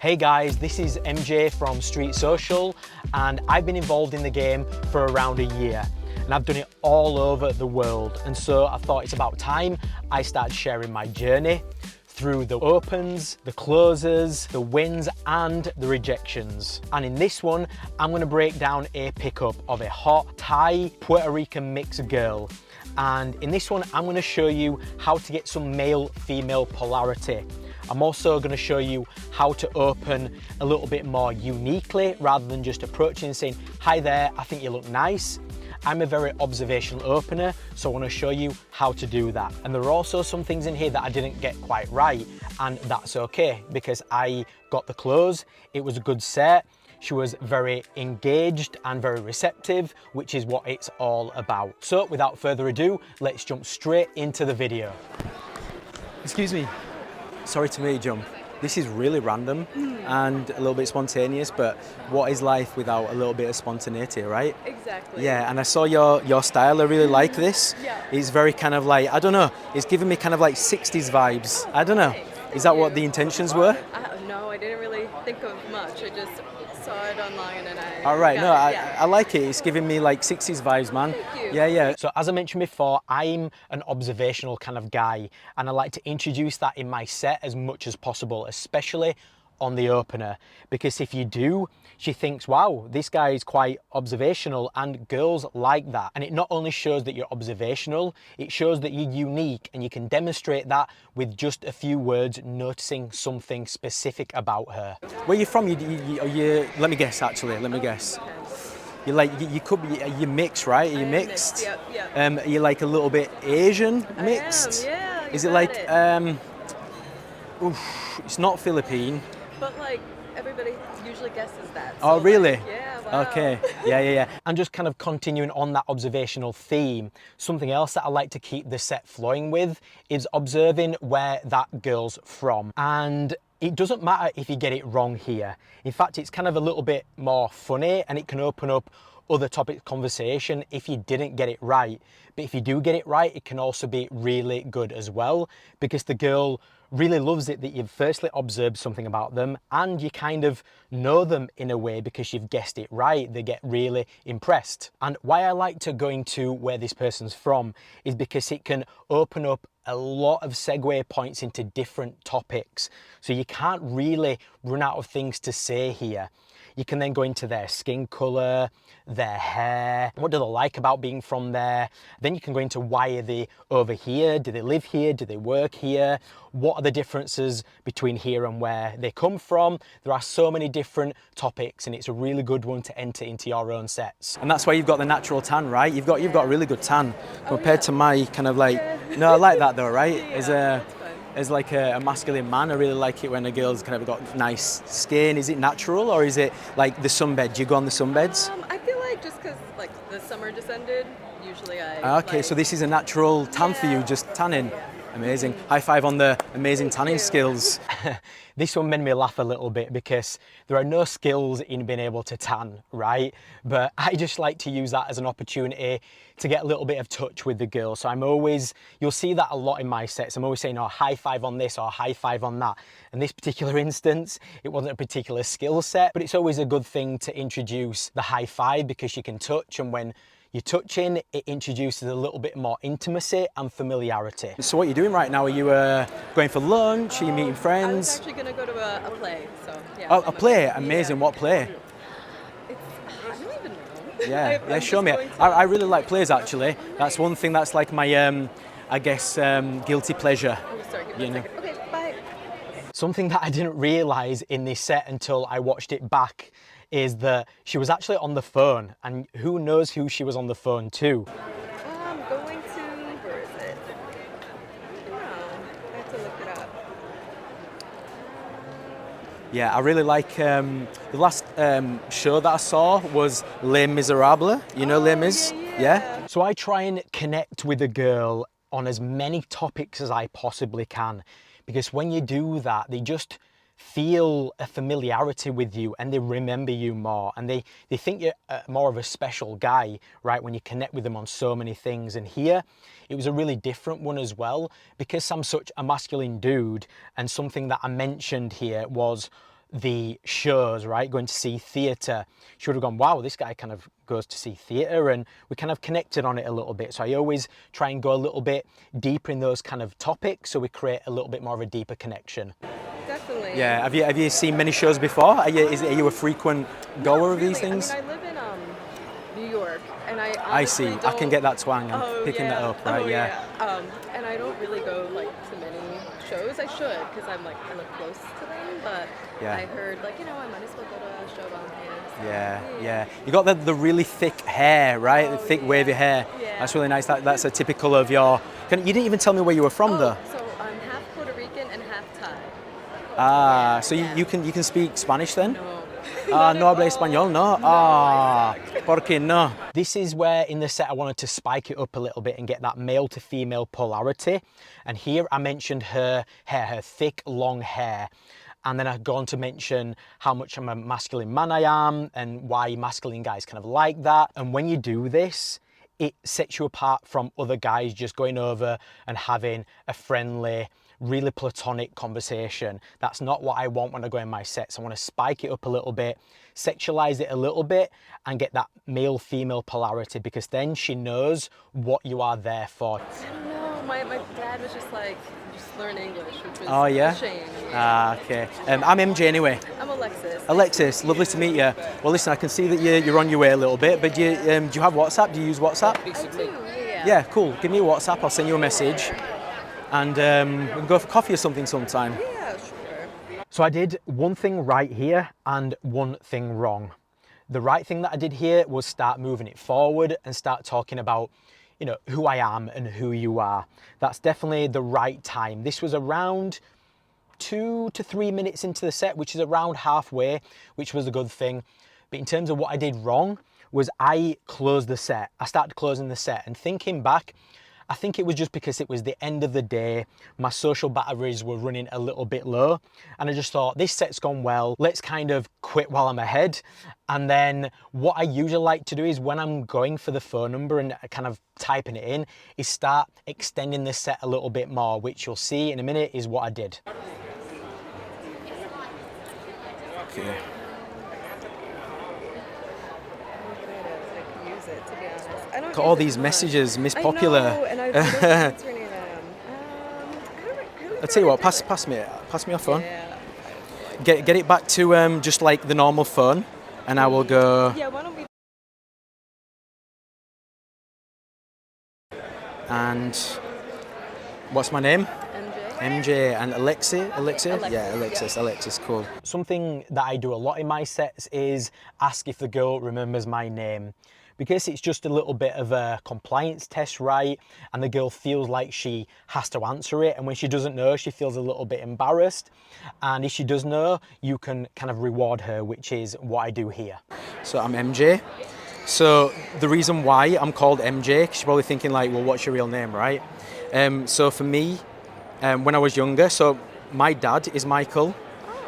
Hey guys, this is MJ from Street Social, and I've been involved in the game for around a year, and I've done it all over the world. And so I thought it's about time I started sharing my journey through the opens, the closes, the wins and the rejections. And in this one, I'm gonna break down a pickup of a hot Thai Puerto Rican mixed girl. And in this one, I'm gonna show you how to get some male-female polarity. I'm also going to show you how to open a little bit more uniquely rather than just approaching and saying, hi there, I think you look nice. I'm a very observational opener, so I want to show you how to do that. And there are also some things in here that I didn't get quite right, and that's okay because I got the close, it was a good set. She was very engaged and very receptive, which is what it's all about. So without further ado, let's jump straight into the video. Excuse me. Sorry to make you jump. This is really random and a little bit spontaneous, but what is life without a little bit of spontaneity, right? Exactly. Yeah, and I saw your style. I really like this. Yeah. It's very kind of like, I don't know, it's giving me kind of like 60s vibes. I don't know. Is that what the intentions were? No, I didn't really think of much. I just saw it online and I All right, got it. I like it. It's giving me like 60s vibes, man. Thank you. Yeah. So as I mentioned before, I'm an observational kind of guy, and I like to introduce that in my set as much as possible, especially on the opener, because if you do, she thinks, wow, this guy is quite observational, and girls like that. And it not only shows that you're observational, it shows that you're unique, and you can demonstrate that with just a few words, noticing something specific about her. Where are you from? Let me guess, actually, let me guess. You're like, you could be, you're mixed, right? Are you mixed? Yeah. Are you like a little bit Asian I mixed? am, yeah. Is it like, it's not Philippine. But like, everybody usually guesses that. Oh, So, really? Like, yeah, wow. Okay, yeah. And just kind of continuing on that observational theme, something else that I like to keep the set flowing with is observing where that girl's from. And it doesn't matter if you get it wrong here. In fact, it's kind of a little bit more funny, and it can open up other topic conversation if you didn't get it right. But if you do get it right, it can also be really good as well, because the girl really loves it that you've firstly observed something about them and you kind of know them in a way because you've guessed it right. They get really impressed. And why I like to go into where this person's from is because it can open up a lot of segue points into different topics. So you can't really run out of things to say here. You can then go into their skin color, their hair, what do they like about being from there. Then you can go into why are they over here? Do they live here? Do they work here? What are the differences between here and where they come from? There are so many different topics, and it's a really good one to enter into your own sets. And that's why you've got the natural tan, right? You've got a really good tan compared to my kind of like, no, I like that though, right? As like a masculine man, I really like it when a girl's kind of got nice skin. Is it natural or is it like the sunbed? Do you go on the sunbeds? I feel like just because like the summer just ended, usually I. Okay, like, so this is a natural tan for you, just tanning. Yeah. Amazing. High five on the amazing tanning skills. This one made me laugh a little bit because there are no skills in being able to tan, right? But I just like to use that as an opportunity to get a little bit of touch with the girl. So you'll see that a lot in my sets. I'm always saying, oh, high five on this or high five on that. In this particular instance, it wasn't a particular skill set, but it's always a good thing to introduce the high five because you can touch, and when you're touching, it introduces a little bit more intimacy and familiarity. So what are you doing right now? Are you going for lunch? Are you meeting friends? I was actually going to go to a play, so yeah. Oh, a play? Amazing. Yeah. What play? I don't even know. Yeah, I'm show just me. going to- I really like plays actually. Oh, That's one thing that's like my, I guess, guilty pleasure. Oh, sorry, give me You a know. second. Okay, bye. Something that I didn't realise in this set until I watched it back is that she was actually on the phone, and who knows who she was on the phone to. I'm going to, where is it? Oh, I have to look it up. Yeah, I really like, the last show that I saw was Les Miserables, you know Les Mis? yeah. So I try and connect with a girl on as many topics as I possibly can, because when you do that, they just feel a familiarity with you and they remember you more, and they think you're more of a special guy, right, when you connect with them on so many things. And here it was a really different one as well, because I'm such a masculine dude, and something that I mentioned here was the shows, right, going to see theatre, she would have gone, wow, this guy kind of goes to see theatre, and we kind of connected on it a little bit. So I always try and go a little bit deeper in those kind of topics, so we create a little bit more of a deeper connection. Definitely. Yeah, have you seen many shows before? Are you a frequent goer of these things? I mean, I live in New York, and I I see. honestly I can don't. get that twang. I'm Oh picking that yeah. up, right? Oh Yeah. yeah. And I don't really go like to many shows. I should, because I'm like kind of close to them. But Yeah. I heard like, I might as well go to a show down here. So, Yeah. You got the really thick hair, right? Oh, The thick yeah. wavy hair. Yeah. That's really nice. That's a typical of your. You didn't even tell me where you were from, though. So I'm half Puerto Rican and half Thai. So you can speak Spanish then? No. No habla español, no? I suck. ¿Por qué no? This is where in the set I wanted to spike it up a little bit and get that male to female polarity. And here I mentioned her hair, her thick, long hair. And then I've gone to mention how much I'm a masculine man I am and why masculine guys kind of like that. And when you do this, it sets you apart from other guys just going over and having a friendly, really platonic conversation. That's not what I want when I go in my sets. I want to spike it up a little bit, sexualize it a little bit, and get that male-female polarity, because then she knows what you are there for. I don't know. My dad was just like, just learn English, which was Oh, yeah? a shame. Okay. I'm MJ anyway. I'm Alexis. Alexis, lovely to meet you. Well, listen, I can see that you're on your way a little bit, but do you have WhatsApp? Do you use WhatsApp? I do, yeah. Yeah, cool. Give me a WhatsApp. I'll send you a message. And we can go for coffee or something sometime. Yeah, sure. So I did one thing right here and one thing wrong. The right thing that I did here was start moving it forward and start talking about, who I am and who you are. That's definitely the right time. This was around 2 to 3 minutes into the set, which is around halfway, which was a good thing. But in terms of what I did wrong was I closed the set. I started closing the set, and thinking back, I think it was just because it was the end of the day, my social batteries were running a little bit low, and I just thought, this set's gone well, let's kind of quit while I'm ahead. And then what I usually like to do is when I'm going for the phone number and kind of typing it in, is start extending the set a little bit more, which you'll see in a minute is what I did. Okay. Got all these messages, Miss Popular. I know, and I don't answering them. I'll tell you what, pass me your phone. Yeah. Get it back to just like the normal phone, and I will go. Yeah, why don't we? And what's my name? MJ and Alexis? Yeah, Alexis, cool. Something that I do a lot in my sets is ask if the girl remembers my name, because it's just a little bit of a compliance test, right? And the girl feels like she has to answer it, and when she doesn't know, she feels a little bit embarrassed. And if she does know, you can kind of reward her, which is what I do here. So I'm MJ. So the reason why I'm called MJ, because you're probably thinking like, well, what's your real name, right? So for me, when I was younger, so my dad is Michael,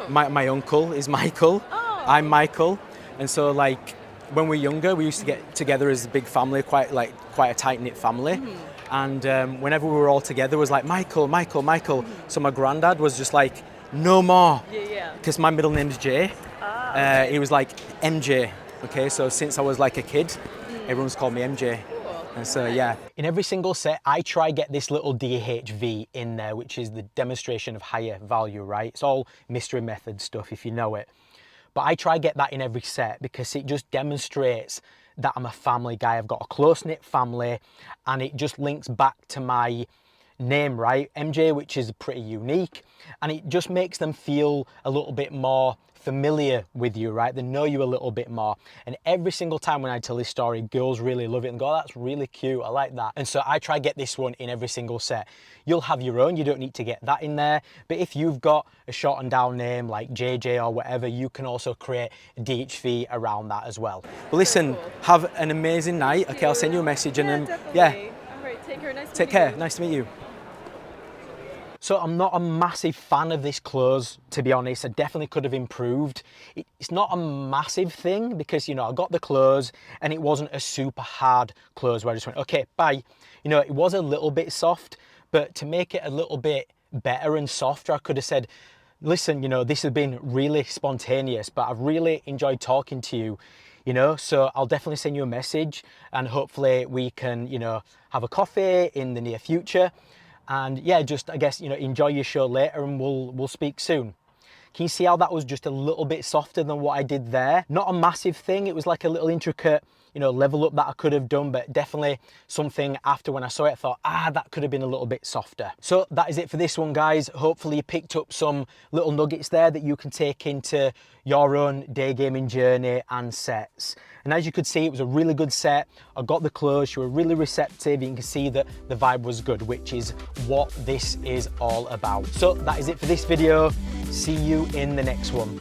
my uncle is Michael, I'm Michael, and so like when we were younger, we used to get together as a big family, quite a tight-knit family, and whenever we were all together, it was like Michael. So my granddad was just like, no more, because my middle name's Jay. He was like MJ. Okay, so since I was like a kid, everyone's called me MJ. And so, yeah. In every single set, I try get this little DHV in there, which is the demonstration of higher value, right? It's all mystery method stuff, if you know it. But I try get that in every set because it just demonstrates that I'm a family guy. I've got a close-knit family, and it just links back to my name, right? MJ, which is pretty unique, and it just makes them feel a little bit more familiar with you, right? They know you a little bit more. And every single time when I tell this story, girls really love it and go, oh, that's really cute, I like that. And so I try get this one in every single set. You'll have your own, you don't need to get that in there. But if you've got a shortened down name like JJ or whatever, you can also create a DHV around that as well. Well, listen, have an amazing night. Okay, I'll send you a message and then, All right, take care. Take care, nice to meet you. So I'm not a massive fan of this close, to be honest. I definitely could have improved. It's not a massive thing because, I got the close and it wasn't a super hard close where I just went, okay, bye. It was a little bit soft, but to make it a little bit better and softer, I could have said, Listen, you know, this has been really spontaneous, but I've really enjoyed talking to you, you know, so I'll definitely send you a message and hopefully we can, you know, have a coffee in the near future. And yeah, just, I guess, you know, enjoy your show later and we'll speak soon. Can you see how that was just a little bit softer than what I did there? Not a massive thing. It was like a little intricate, you know, level up that I could have done, but definitely something after when I saw it, I thought, that could have been a little bit softer. So that is it for this one, guys. Hopefully you picked up some little nuggets there that you can take into your own day gaming journey and sets. And as you could see, it was a really good set. I got the clothes, she were really receptive. You can see that the vibe was good, which is what this is all about. So that is it for this video. See you in the next one.